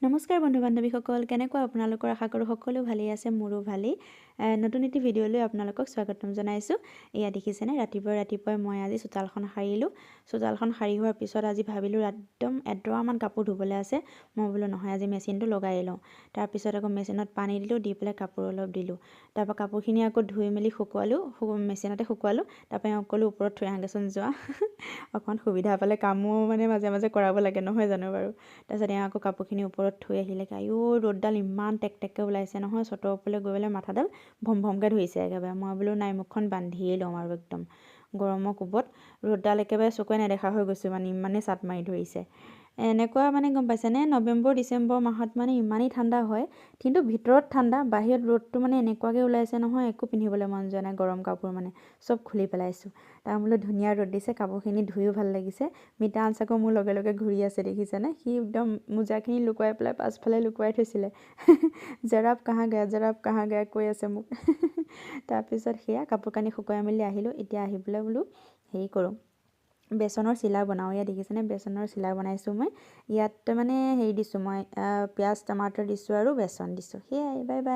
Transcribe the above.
নমস্কাৰ বন্ধু বান্ধৱীসকল, কেনেকুৱা আপোনালোকৰ? আশা কৰোঁ সকলো ভালেই আছে, মোৰো ভালেই। নতুন এটি ভিডিঅ'লৈ আপোনালোকক স্বাগতম জনাইছোঁ। এয়া দেখিছেনে, ৰাতিপুৱাই মই আজি চোতালখন সাৰিলোঁ। চোতালখন সাৰি হোৱাৰ পিছত আজি ভাবিলোঁ একদম এডৰামান কাপোৰ ধুবলৈ আছে। মই বোলো নহয়, আজি মেচিনটো লগাই লওঁ। তাৰপিছত আকৌ মেচিনত পানী দিলোঁ, দি পেলাই কাপোৰ অলপ দিলোঁ। তাৰপৰা কাপোৰখিনি আকৌ ধুই মেলি শুকুৱালোঁ, মেচিনতে শুকুৱালোঁ। তাৰপৰা এওঁক ক'লোঁ ওপৰত থৈ আহাগৈচোন যোৱা। অকণমান সুবিধা পালে কামো মানে মাজে মাজে কৰাব লাগে, নহয় জানো বাৰু? তাৰপিছত এওঁ আকৌ কাপোৰখিনি ওপৰত থৈ আহিলেগৈ। আইও, ৰ'দডাল ইমান টেকটেককৈ ওলাইছে নহয়, চটৰ ওপৰলৈ গৈ পেলাই মাথাডাল ভম ভমকৈ ধৰিছে একেবাৰে। মই বোলো নাই, মুখখন বান্ধিয়েই লওঁ আৰু একদম গৰমৰ কোবত ৰ'দডাল একেবাৰে চকুৱে নেদেখা হৈ গৈছোঁ, মানে ইমানেই চাট মাৰি ধৰিছে। এনেকুৱা মানে গম পাইছেনে, নৱেম্বৰ ডিচেম্বৰ মাহত মানে ইমানেই ঠাণ্ডা হয়, কিন্তু ভিতৰত ঠাণ্ডা, বাহিৰত ৰ'দটো মানে এনেকুৱাকৈ ওলাইছে নহয়, একো পিন্ধিবলৈ মন যোৱা নাই। গৰম কাপোৰ মানে চব খুলি পেলাইছোঁ। তাৰ বোলো ধুনীয়া ৰ'দ দিছে, কাপোৰখিনি ধুইও ভাল লাগিছে। মিতা আঞ্চাকো মোৰ লগে লগে ঘূৰি আছে, দেখিছেনে? সি একদম মোজাখিনি লুকুৱাই পেলাই পাছফালে লুকুৱাই থৈছিলে। জেৰাব কাহা গয়া কৈ আছে মোক। তাৰপিছত সেয়া কাপোৰ কানি শুকুৱাই মেলি আহিলোঁ। এতিয়া আহি পেলাই বোলো হেৰি কৰোঁ, বেচনৰ চিলা বনাওঁ। ইয়াত দেখিছেনে, বেচনৰ চিলা বনাইছোঁ মই। ইয়াত মানে হেৰি দিছোঁ, মই পিঁয়াজ টমাটৰ দিছোঁ আৰু বেচন দিছোঁ। সেয়াই, বাই বাই।